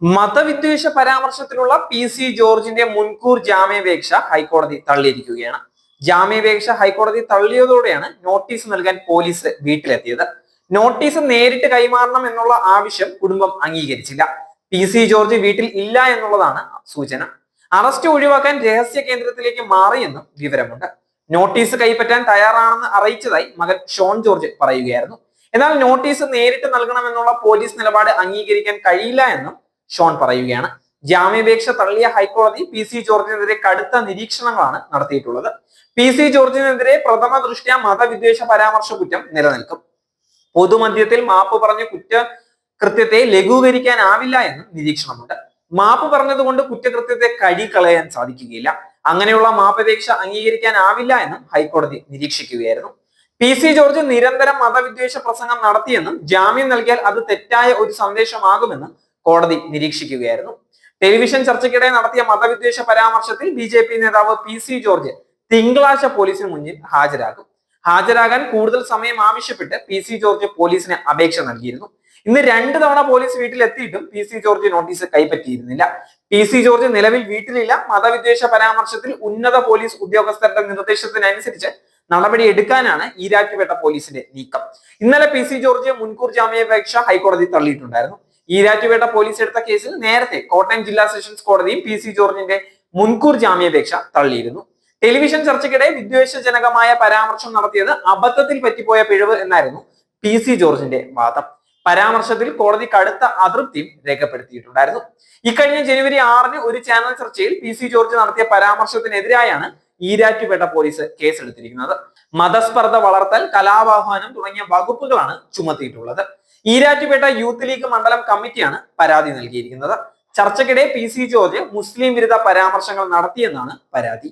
മതവിദ്വേഷ പരാമർശത്തിലുള്ള P ജോർജിന്റെ മുൻകൂർ ജാമ്യാപേക്ഷ ഹൈക്കോടതി തള്ളിയിരിക്കുകയാണ്. ജാമ്യാപേക്ഷ ഹൈക്കോടതി തള്ളിയതോടെയാണ് നോട്ടീസ് നൽകാൻ പോലീസ് വീട്ടിലെത്തിയത്. നോട്ടീസ് നേരിട്ട് കൈമാറണം എന്നുള്ള ആവശ്യം കുടുംബം അംഗീകരിച്ചില്ല. ജോർജ് വീട്ടിൽ ഇല്ല എന്നുള്ളതാണ് സൂചന. അറസ്റ്റ് ഒഴിവാക്കാൻ രഹസ്യ കേന്ദ്രത്തിലേക്ക് മാറിയെന്നും വിവരമുണ്ട്. നോട്ടീസ് കൈപ്പറ്റാൻ തയ്യാറാണെന്ന് അറിയിച്ചതായി മകൻ ഷോൺ ജോർജ് പറയുകയായിരുന്നു. എന്നാൽ നോട്ടീസ് നേരിട്ട് നൽകണമെന്നുള്ള പോലീസ് നിലപാട് അംഗീകരിക്കാൻ കഴിയില്ല എന്നും ഷോൺ പറയുകയാണ്. ജാമ്യാപേക്ഷ തള്ളിയ ഹൈക്കോടതി ജോർജിനെതിരെ കടുത്ത നിരീക്ഷണങ്ങളാണ് നടത്തിയിട്ടുള്ളത്. ജോർജിനെതിരെ പ്രഥമ ദൃഷ്ട്യാ മതവിദ്വേഷ പരാമർശ കുറ്റം നിലനിൽക്കും. പൊതുമധ്യത്തിൽ മാപ്പ് പറഞ്ഞ കുറ്റകൃത്യത്തെ ലഘൂകരിക്കാനാവില്ല എന്നും നിരീക്ഷണമുണ്ട്. മാപ്പ് പറഞ്ഞതുകൊണ്ട് കുറ്റകൃത്യത്തെ കളയാൻ സാധിക്കുകയില്ല. അങ്ങനെയുള്ള മാപ്പപേക്ഷ അംഗീകരിക്കാനാവില്ല എന്നും ഹൈക്കോടതി നിരീക്ഷിക്കുകയായിരുന്നു. ജോർജ് നിരന്തരം മതവിദ്വേഷ പ്രസംഗം നടത്തിയെന്നും ജാമ്യം നൽകിയാൽ അത് തെറ്റായ ഒരു സന്ദേശമാകുമെന്നും കോടതി നിരീക്ഷിക്കുകയായിരുന്നു. ടെലിവിഷൻ ചർച്ചയ്ക്കിടെ നടത്തിയ മതവിദ്വേഷ പരാമർശത്തിൽ BJP നേതാവ് ജോർജ് തിങ്കളാഴ്ച പോലീസിന് മുന്നിൽ ഹാജരാകാൻ കൂടുതൽ സമയം ആവശ്യപ്പെട്ട് ജോർജ് പോലീസിന് അപേക്ഷ നൽകിയിരുന്നു. ഇന്ന് 2 തവണ പോലീസ് വീട്ടിലെത്തിയിട്ടും ജോർജ് നോട്ടീസ് കൈപ്പറ്റിയിരുന്നില്ല. ജോർജ് നിലവിൽ വീട്ടിലില്ല. മതവിദ്വേഷ പരാമർശത്തിൽ ഉന്നത പോലീസ് ഉദ്യോഗസ്ഥരുടെ നിർദ്ദേശത്തിനനുസരിച്ച് നടപടി എടുക്കാനാണ് ഈരാറ്റുപേട്ട പോലീസിന്റെ നീക്കം. ഇന്നലെ ജോർജ് മുൻകൂർ ജാമ്യാപേക്ഷ ഹൈക്കോടതി തള്ളിയിട്ടുണ്ടായിരുന്നു. ഈരാറ്റുപേട്ട പോലീസ് എടുത്ത കേസിൽ നേരത്തെ കോട്ടയം ജില്ലാ സെഷൻസ് കോടതിയും ജോർജിന്റെ മുൻകൂർ ജാമ്യാപേക്ഷ തള്ളിയിരുന്നു. ടെലിവിഷൻ ചർച്ചയ്ക്കിടെ വിദ്വേഷജനകമായ പരാമർശം നടത്തിയത് അബദ്ധത്തിൽ പറ്റിപ്പോയ പിഴവ് എന്നായിരുന്നു ജോർജിന്റെ വാദം. പരാമർശത്തിൽ കോടതി കടുത്ത അതൃപ്തിയും രേഖപ്പെടുത്തിയിട്ടുണ്ടായിരുന്നു. ഇക്കഴിഞ്ഞ ജനുവരി 6-ന് ഒരു ചാനൽ ചർച്ചയിൽ ജോർജ് നടത്തിയ പരാമർശത്തിനെതിരായാണ് ഈരാറ്റുപേട്ട പോലീസ് കേസെടുത്തിരിക്കുന്നത്. മതസ്പർദ്ധ വളർത്തൽ, കലാപാഹ്വാനം തുടങ്ങിയ വകുപ്പുകളാണ് ചുമത്തിയിട്ടുള്ളത്. ഈരാറ്റുപേട്ട യൂത്ത് ലീഗ് മണ്ഡലം കമ്മിറ്റിയാണ് പരാതി നൽകിയിരിക്കുന്നത്. ചർച്ചയ്ക്കിടെ ജോർജ് മുസ്ലിം വിരുദ്ധ പരാമർശങ്ങൾ നടത്തിയെന്നാണ് പരാതി.